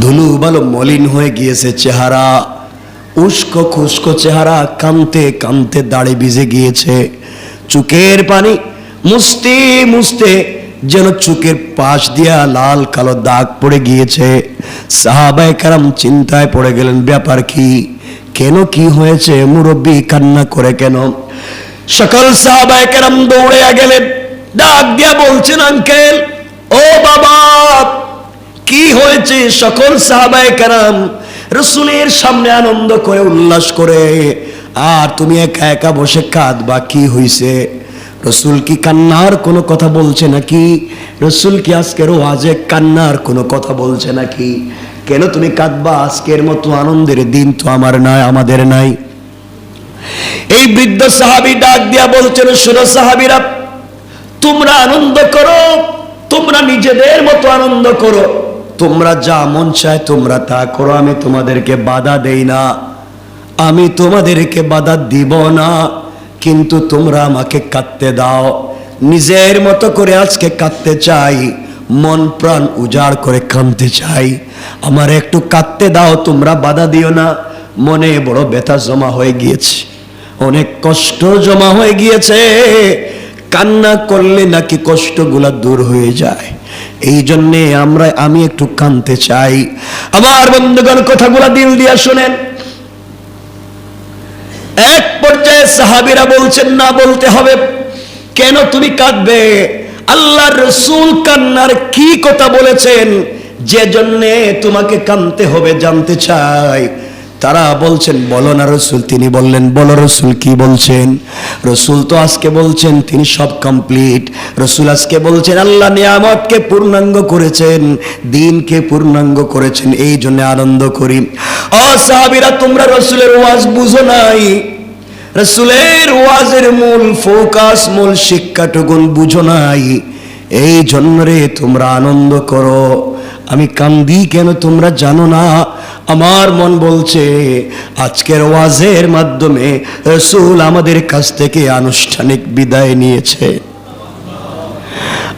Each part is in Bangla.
ধুলু বালো মলিন হয়ে গিয়েছে চেহারা, উস্কো খুস্কো চেহারা, কানতে কানতে দাড়ি ভিজে গিয়েছে। চোখের পানি মুছতে মুছতে যেন চোখের পাশ দিয়া লাল কালো দাগ পড়ে গিয়েছে। সাহাবায়ে কেরাম চিন্তায় পড়ে গেলেন, ব্যাপার কি, কেন, কি হয়েছে, মুরব্বী কান্না করে কেন? সকল সাহাবায়ে কেরাম দৌড়ে গেলেন, ডাক দিয়া বলছেন, আঙ্কেল, ও বাবা, কি হয়েছে? সকল সাহাবায়ে কেরাম রাসূলের সামনে আনন্দ করে উল্লাস করে, আর তুমি একা একা বসে কাঁদবা, কি হইছে? রাসূল কি কান্নার কোনো কথা বলছে নাকি? রাসূল কি আজকের ওয়াজে কান্নার কোনো কথা বলছে নাকি? কেন তুমি কাঁদবা? আজকের মতো আনন্দের দিন তো আমার নাই, আমাদের নাই। এই বৃদ্ধ সাহাবী ডাক দিয়া বলছেন, শোনো সাহাবীরা, তোমরা আনন্দ করো, তোমরা নিজেদের মতো আনন্দ করো, তোমরা যা মন চায় তোমরা তা করো, আমি তোমাদেরকে বাধা দেই না, আমি তোমাদেরকে বাধা দিব না, কিন্তু তোমরা আমাকে কাঁদতে দাও। নিজের মতো করে আজকে কাঁদতে চাই, মন প্রাণ উজাড় করে কাঁদতে চাই, আমার একটু কাঁদতে দাও, তোমরা বাধা দিও না। মনে বড় ব্যথা জমা হয়ে গিয়েছে, অনেক কষ্ট জমা হয়ে গিয়েছে, কান্না করলে নাকি কষ্টগুলা দূর হয়ে যায়, এই জন্যে আমি একটু কাঁদতে চাই। আমার বন্ধুগণ, কথাগুলা দিল দিয়া শোনেন। এক পর্যায়ে সাহাবীরা বলছেন, না, বলতে হবে। কেন তুমি কাঁদবে? আল্লাহর রাসূল কান্নার কি কথা বলেছেন যে জন্যে তোমাকে কাঁদতে হবে, জানতে চাই। তারা বলছেন, বলো না রাসূল। তিনি বললেন, বলো রাসূল, কি বলছেন? রাসূল তো আজকে বলছেন তিনি সব কমপ্লিট। রাসূল আজকে বলছেন আল্লাহ নিয়ামতকে পূর্ণাঙ্গ করেছেন, দিনকে পূর্ণাঙ্গ করেছেন, এই জন্য আনন্দ করি। ও সাহাবীরা, তোমরা রাসূলের ওয়াজ বুঝো নাই, রাসূলের ওয়াজের মূল ফোকাস, মূল শিক্ষাটুকুন বুঝো নাই, এই জন্য রে তোমরা আনন্দ করো। আমি কান্দি কেন তোমরা জানো না? আমার মন বলছে আজকের ওয়াজের মাধ্যমে রাসূল আমাদের কাছ থেকে আনুষ্ঠানিক বিদায় নিয়েছে।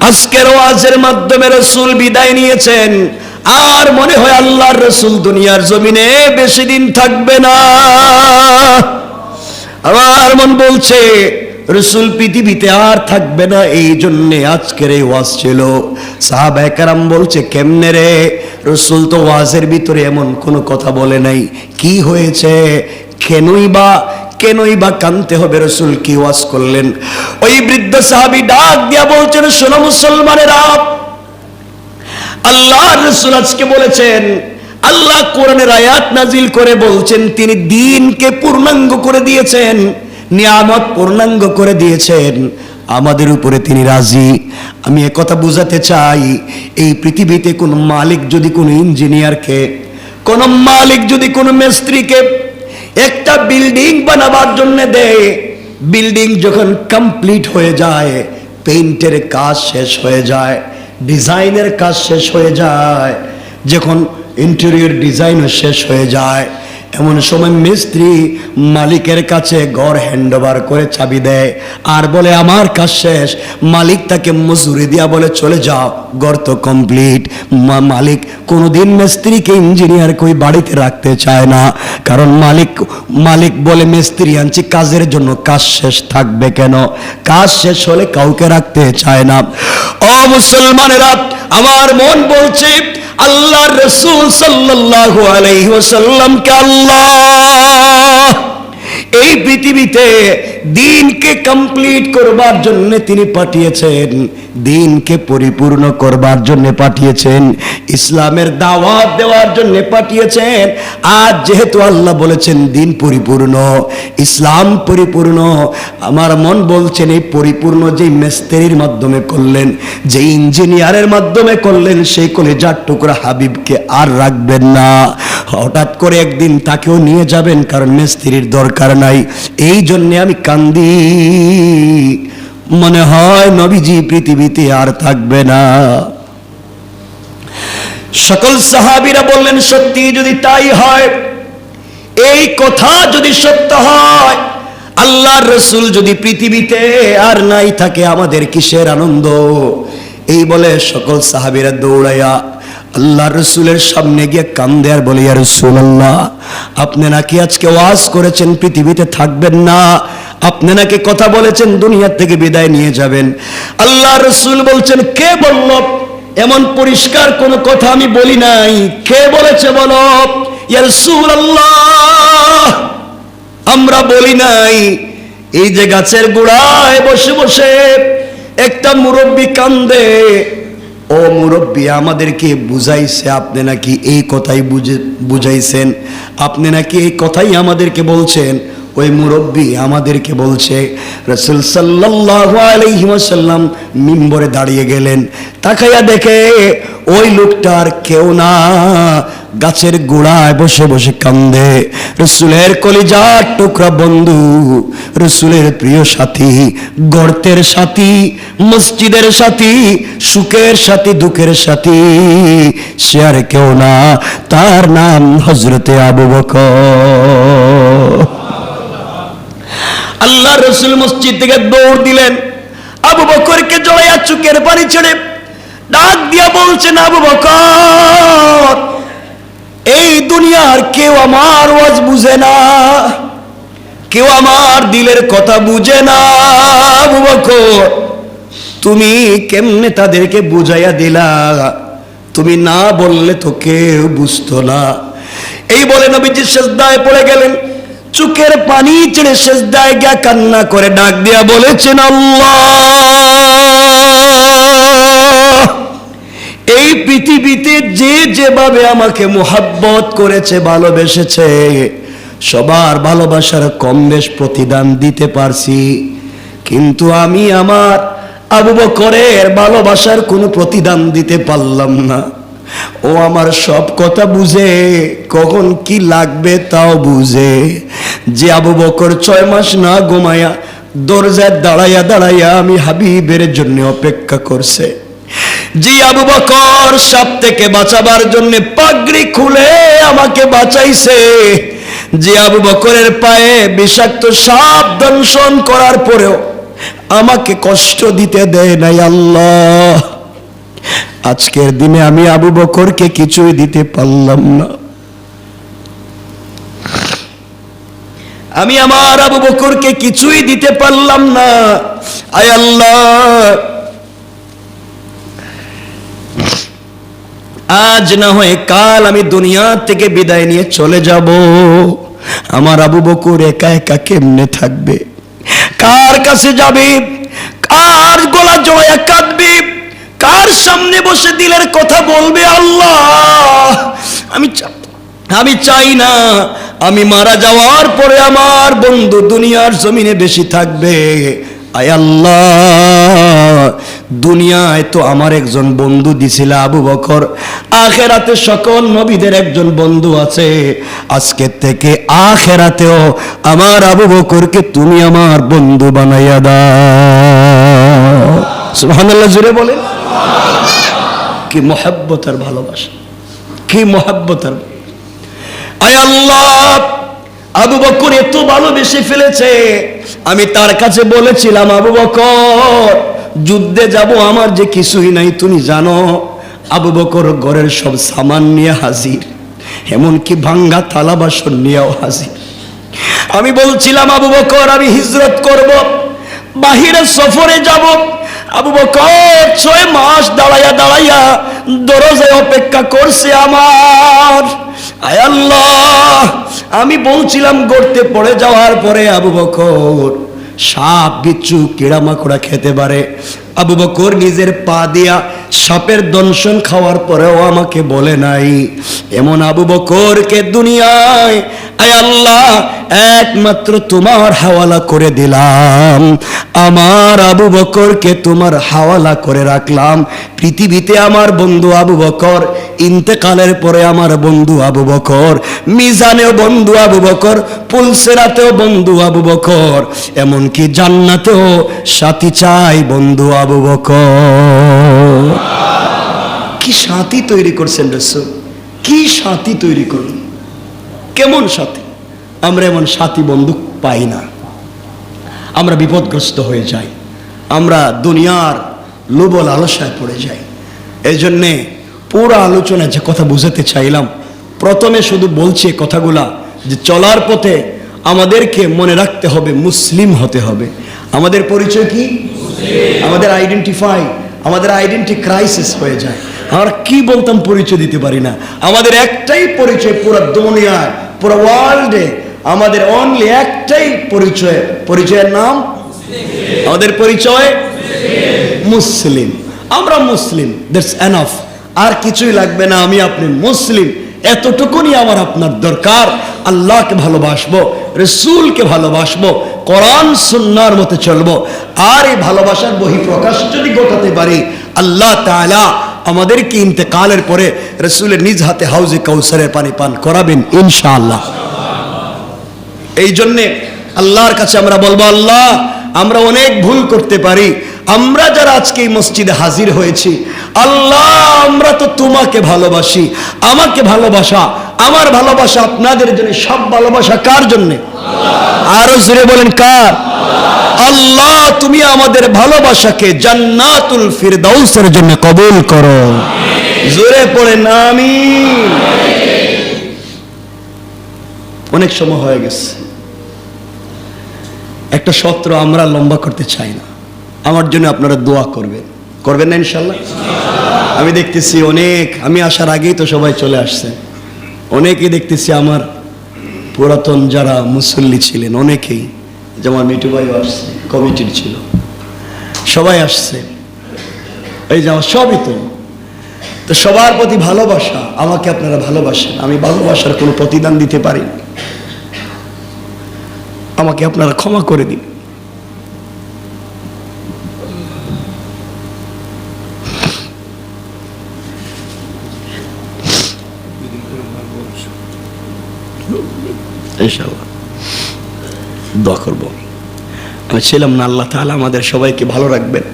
আজকের ওয়াজের মাধ্যমে রাসূল বিদায় নিয়েছেন, আর মনে হয় আল্লাহর রাসূল দুনিয়ার জমিনে বেশি দিন থাকবে না। আমার মন বলছে রাসূল পৃথিবীতে আর থাকবে না, এই জন্যে আজকের এই ওয়াজ ছিল। সাহাবায়ে কেরাম বলছে, কেমনে রে? রাসূল তো ওয়াজের ভিতরে এমন কোনো কথা বলে নাই, কি হয়েছে? কেনই বা কানতে হবে? রাসূল কি ওয়াজ করলেন? ওই বৃদ্ধ সাহাবী ডাক দিয়া বলছেন, শোনো মুসলমানেরা, আল্লাহর রাসূল আজকে বলেছেন, আল্লাহ কোরআনের আয়াত নাজিল করে বলছেন তিনি দ্বীনকে পূর্ণাঙ্গ করে দিয়েছেন, নিয়ামত পূর্ণাঙ্গ করে দিয়েছেন, আমাদের উপরে তিনি রাজি। আমি একথা বুঝাতে চাই, এই পৃথিবীতে কোন মালিক যদি কোন ইঞ্জিনিয়ারকে, কোন মালিক যদি কোন মিস্ত্রিকে একটা বিল্ডিং বানাবার জন্য দেয়, বিল্ডিং যখন কমপ্লিট হয়ে যায়, পেইন্টের কাজ শেষ হয়ে যায়, ডিজাইনের কাজ শেষ হয়ে যায়, যখন ইন্টেরিয়র ডিজাইনও শেষ হয়ে যায়, এমন সময় মিস্ত্রি মালিকের কাছে ঘর হ্যান্ডওভার করে চাবি দেয় আর বলে আমার কাজ শেষ। মালিক তাকে মজুরি দিয়া বলে চলে যাও, ঘর তো কমপ্লিট। মালিক কোনোদিন মিস্ত্রিকে ইঞ্জিনিয়ারকে ওই বাড়িতে রাখতে চায় না, কারণ মালিক বলে মিস্ত্রি আনছি কাজের জন্য, কাজ শেষ থাকবে কেন? কাজ শেষ হলে কাউকে রাখতে চায় না। ও মুসলমানেরা, আমার মন বলছে আল্লাহর রাসূল সাল্লাল্লাহু আলাইহি ওয়াসাল্লামকে আল্লাহ এই পৃথিবীতে দ্বীনকে কমপ্লিট করবার জন্য তিনি পাঠিয়েছেন, দ্বীনকে পরিপূর্ণ করবার জন্য পাঠিয়েছেন, ইসলামের দাওয়াত দেওয়ার জন্য পাঠিয়েছেন। আজ যেহেতু আল্লাহ বলেছেন দ্বীন পরিপূর্ণ, ইসলাম পরিপূর্ণ, আমার মন বলছেন এই পরিপূর্ণ যে মিস্ত্রির মাধ্যমে করলেন, যে ইঞ্জিনিয়ারের মাধ্যমে করলেন, সেই কলিজার টুকরা হাবিবকে আর রাখবেন না। হঠাৎ করে একদিন তাকেও নিয়ে যাবেন, কারণ মিস্ত্রির দরকার নাই। এই জন্য আমি কান্দি, মনে হয় নবীজি পৃথিবীতে আর থাকবে না। সকল সাহাবীরা বললেন, সত্যি যদি তাই হয়, এই কথা যদি সত্য হয়, আল্লাহর রাসূল যদি পৃথিবীতে আর নাই থাকে, আমাদের কিসের আনন্দ? এই বলে সকল সাহাবীরা দৌড়াইয়া আল্লাহ রসুলের সামনে গিয়ে কান্দে আর বলে, ইয়া রাসূলুল্লাহ, আপনি নাকি আজকে ওয়াজ করেছেন পৃথিবীতে থাকবেন না, আপনি নাকি কথা বলেছেন দুনিয়া থেকে বিদায় নিয়ে যাবেন। আল্লাহ রসুল বলছেন, কে বলল? এমন পরিষ্কার কোনো কথা আমি বলি নাই, কে বলেছে বলো? ইয়া রাসূলুল্লাহ, আমরা বলি নাই। এই যে গাছের গোড়ায় বসে বসে একটা মুরব্বী কান্দে, ও মুরব্বী আমাদেরকে বুঝাইছে, আপনি নাকি এই কথাই বুঝাইছেন, আপনি নাকি এই কথাই আমাদেরকে বলছেন। ওই মুরব্বী আমাদেরকে বলছে। রাসূল সাল্লাল্লাহু আলাইহি ওয়াসাল্লাম মিম্বরে দাঁড়িয়ে গেলেন, তাকাইয়া দেখে ওই লোকটার কেউ না, গাছের গোড়ায় বসে বসে কান্দে। রাসূলের কলিজার টুকরা বন্ধু, রাসূলের প্রিয় সাথী, গর্তের সাথী, মসজিদের সাথী, সুখের সাথী, দুঃখের সাথী, সে আর কেউ না, তার নাম হযরতে আবু বকর। আল্লাহ রসুল মসজিদ থেকে দৌড় দিলেন, আবু বকরকে জড়াইয়া চোখের পানি ছেড়ে ডাক দিয়া বলছেন, আবু বকর, এই দুনিয়ার কেউ আমার ওয়াজ বুঝে না, কেউ আমার দিলের কথা বুঝে না। আবু বকর, তুমি কেমনে তাদেরকে বুঝাইয়া দিলা? তুমি না বললে তো কেউ বুঝতো না। এই বলে নবীজি সিজদায় পড়ে গেলেন, চোখের পানি ছেড়ে সিজদায় গিয়া কান্না করে ডাক দিয়া বলেছেন, আল্লাহ, এই পৃথিবীতে যে যেভাবে আমাকে মুহাব্বত করেছে, ভালোবেসেছে, সবার ভালোবাসার কম বেশ প্রতিদান দিতে পারছি, কিন্তু আমি আমার আবু বকরের ভালোবাসার কোনো প্রতিদান দিতে পারলাম না। ও আমার সব কথা বুঝে, কখন কি লাগবে তাও বুঝে। যে আবু বকর 6 মাস না ঘুমায়া দরজায় দাঁড়াইয়া দাঁড়াইয়া আমি হাবিবের জন্য অপেক্ষা করছে, যে আবু বকর সাপ থেকে বাঁচাবার জন্য পাগড়ি খুলে আমাকে বাঁচাইছে, যে আবু বকরের পায়ে বিষাক্ত সাপ দংশন করার পরেও আমাকে কষ্ট দিতে দেয় নাই। আল্লাহ, আজকের দিনে আমি আবু বকরকে কিছুই দিতে পারলাম না, আমি আমার আবু বকরকে কিছুই দিতে পারলাম না। আয় আল্লাহ, আজ না হয় কাল আমি দুনিয়া থেকে বিদায় নিয়ে চলে যাব, আমার আবু বকর একা একা কেমনে থাকবে? কার কাছে যাবে? কার গলা জড়াইয়া কাঁদবে? কার সামনে বসে দিলের কথা বলবে? আল্লাহ, আমি চাই না আমি মারা যাওয়ার পরে আমার বন্ধু দুনিয়ার জমিনে বেশি থাকবে। আয় আল্লাহ, দুনিয়ায় তো আমার একজন বন্ধু দিছিল আবু বকর, আখেরাতে সকল নবীদের একজন বন্ধু আছে, আজকে থেকে আখেরাতেও আমার আবু বকরকে তুমি আমার বন্ধু বানাইয়া দাও। সুবহানাল্লাহ, জোরে বলেন। কি মহব্বত আর ভালোবাসা, কি মহব্বত আর। আয় আল্লাহ, আবু বকর এত ভালোবেসে ফেলেছে, আমি তার কাছে বলেছিলাম, আবু বকর যুদ্ধে যাব, আমার যে কিছুই নাই তুমি জানো। আবু বকর ঘরের সব সামান নিয়ে হাজির, এমনকি ভাঙ্গা থালা বাসন নিয়েও হাজির। আমি বলছিলাম, আবু বকর আমি হিজরত করব, বাহিরে সফরে যাব। আবু বকর 6 মাস দাঁড়াইয়া দাঁড়াইয়া দরজায় অপেক্ষা করছে আমার। আয় আল্লাহ, আমি বলছিলাম গর্তে পড়ে যাওয়ার পরে আবু বকর সাপ বিচ্ছু কিড়ামাকড়া খেতে পারে, আবু বকর নিজের পা দিয়া সাপের দংশন খাওয়ার পরেও আমাকে বলে নাই। এমন আবু বকরকে দুনিয়ায় আয় আল্লাহ একমাত্র তোমার হাওয়ালা করে দিলাম, আমার আবু বকরকে তোমার হাওয়ালা করে রাখলাম। পৃথিবীতে আমার বন্ধু আবু বকর, ইন্তেকালের পরে আমার বন্ধু আবু বকর, মিজানেও বন্ধু আবু বকর, পুলসেরাতেও বন্ধু আবু বকর, এমনকি জান্নাতেও সাথী চাই বন্ধু আবু বকর। কি সাথী তৈরি করছেন রাসূল, কি সাথী তৈরি করলেন, কেমন সাথী! আমরা এমন সাথী বন্ধু পাই না, আমরা বিপদগ্রস্ত হয়ে যাই, আমরা দুনিয়ার লোভ লালসায় পড়ে যাই। এই জন্যে পুরো আলোচনায় যে কথা বুঝাতে চাইলাম, প্রথমে শুধু বলছি কথাগুলা যে চলার পথে আমাদেরকে মনে রাখতে হবে মুসলিম হতে হবে। আমাদের পরিচয় কি? আমাদের আইডেন্টি ক্রাইসিস হয়ে যায়। আমরা কি বলতাম পরিচয় দিতে পারি না। আমাদের একটাই পরিচয় পুরো দুনিয়ায়, পুরো ওয়ার্ল্ডে, আমাদের অনলি একটাই পরিচয়। পরিচয়ের নাম আমাদের পরিচয় মুসলিম। আমরা মুসলিম, দ্যাটস এনাফ। আর কিছুই লাগবে না। আমি আপনি মুসলিম, এতটুকুনি আমার আপনার দরকার। আল্লাহকে ভালোবাসবো, রসুলকে ভালোবাসবো, কোরআন সুন্নাহর মতে চলবো। আর এই ভালোবাসার বহিঃপ্রকাশ যদি ঘটাতে পারি, আল্লাহ তাআলা আমাদেরকে ইন্তেকালের পরে রসুলের নিজ হাতে হাউজে কাউসারের পানি পান করাবেন ইনশাআল্লাহ। এই জন্যে আল্লাহর কাছে আমরা বলবো, আল্লাহ আমরা অনেক ভুল করতে পারি। আমরা যারা আজকে এই মসজিদে হাজির হয়েছি, আল্লাহ আমরা তো তোমাকে ভালোবাসি। আমাকে ভালোবাসা, আমার ভালোবাসা আপনাদের জন্য। সব ভালোবাসা কার জন্য? আরো জোরে বলেন কার? আল্লাহ তুমি আমাদের ভালোবাসাকে জান্নাতুল ফিরদাউসের জন্য কবুল করো। জোরে পড়েন আমিন। অনেক সময় হয়ে গেছে, একটা সত্র আমরা লম্বা করতে চাই না। আমার জন্য আপনারা দোয়া করবেন না ইনশাল্লাহ? আমি দেখতেছি অনেক, আমি আসার আগেই তো সবাই চলে আসছে। অনেকেই দেখতেছি আমার পুরাতন যারা মুসল্লি ছিলেন, অনেকেই, যেমন মিটু ভাইও আসছে, কমিটির ছিল, সবাই আসছে। এই যে আমার সবই তো সবার প্রতি ভালোবাসা। আমাকে আপনারা ভালোবাসেন, আমি ভালোবাসার কোনো প্রতিদান দিতে পারি, আমাকে আপনারা ক্ষমা করে দিন। ইনশাআল্লাহ দোয়া করব। আমি ছিলাম না, আল্লাহ তাআলা আমাদের সবাইকে ভালো রাখবেন।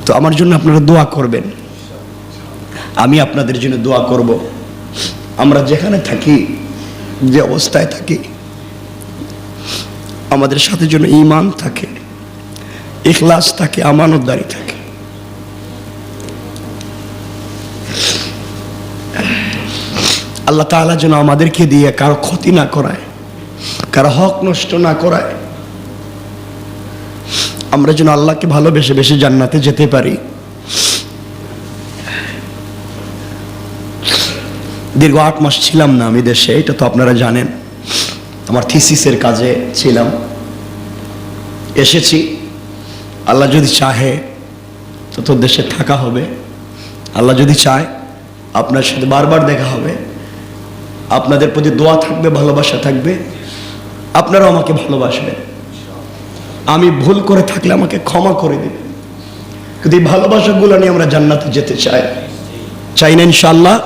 তো আমার জন্য আপনারা দোয়া করবেন, আমি আপনাদের জন্য দোয়া করব। আমরা যেখানে থাকি, যে অবস্থায় থাকি, আমাদের সাথে যেন ঈমান থাকে, ইখলাস থাকে, আমানতদারি থাকে। আল্লাহ তাআলা যেন আমাদেরকে দিয়ে কারো ক্ষতি না করায়, কারো হক নষ্ট না করায়। আমরা যেন আল্লাহকে ভালোবেসে বেশি জান্নাতে যেতে পারি। দীর্ঘ 8 মাস ছিলাম না আমি দেশে, এটা তো আপনারা জানেন। আমার থিসিসের কাজে ছিলাম, এসেছি। আল্লাহ যদি চাহে তো তোর দেশে থাকা হবে। আল্লাহ যদি চায় আপনার সাথে বারবার দেখা হবে। আপনাদের প্রতি দোয়া থাকবে, ভালোবাসা থাকবে, আপনারাও আমাকে ভালোবাসবেন। আমি ভুল করে থাকলে আমাকে ক্ষমা করে দেবেন। কিন্তু এই ভালোবাসাগুলো নিয়ে আমরা জান্নাতে যেতে চাই না ইনশাআল্লাহ?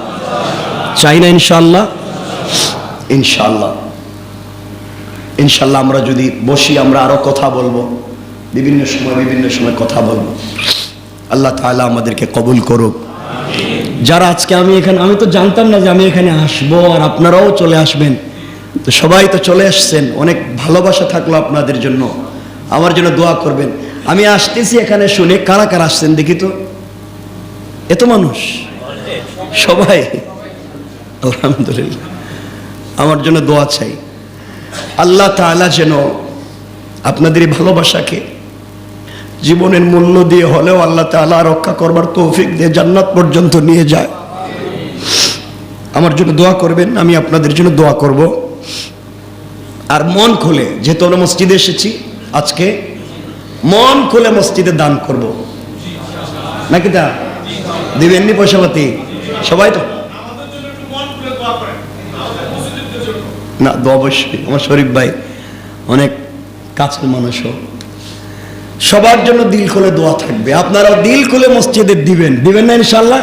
চাই না ইনশাআল্লাহ? ইনশাআল্লাহ ইনশাআল্লাহ আমরা যদি বসি, আমরা আরো কথা বলবো, বিভিন্ন সময় কথা বলবো। আল্লাহ তাআলা আমাদেরকে কবুল করুক। যারা আজকে আমি তো জানতাম না যে আমি এখানে আসবো আর আপনারাও চলে আসবেন। তো সবাই তো চলে আসছেন, অনেক ভালোবাসা থাকলো আপনাদের জন্য। আমার জন্য দোয়া করবেন। আমি আসতেছি এখানে শুনে কারা কারা আসছেন দেখি তো। এত মানুষ, সবাই আলহামদুলিল্লাহ। আমার জন্য দোয়া চাই। আল্লাহ তাআলা যেন আপনাদের এই ভালোবাসাকে জীবনের মূল্য দিয়ে হলেও আল্লাহ তাআলা রক্ষা করবার তৌফিক দিয়ে জান্নাত পর্যন্ত নিয়ে যায়। আমার জন্য দোয়া করবেন, আমি আপনাদের জন্য দোয়া করব। আর মন খুলে, যেহেতু আমরা মসজিদে এসেছি আজকে, মন খুলে মসজিদে দান করব নাকি? তা দিবেননি পয়সাপাতি সবাই? তো না, দোয়া অবশ্যই। আমার শরীফ ভাই অনেক কাছের মানুষও, সবার জন্য দিল খুলে দোয়া থাকবে। আপনারাও দিল খুলে মসজিদে দিবেন না ইনশাআল্লাহ?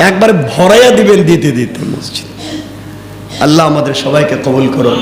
একবারে ভরাইয়া দিবেন, দিতে মসজিদ। আল্লাহ আমাদের সবাইকে কবুল করুন।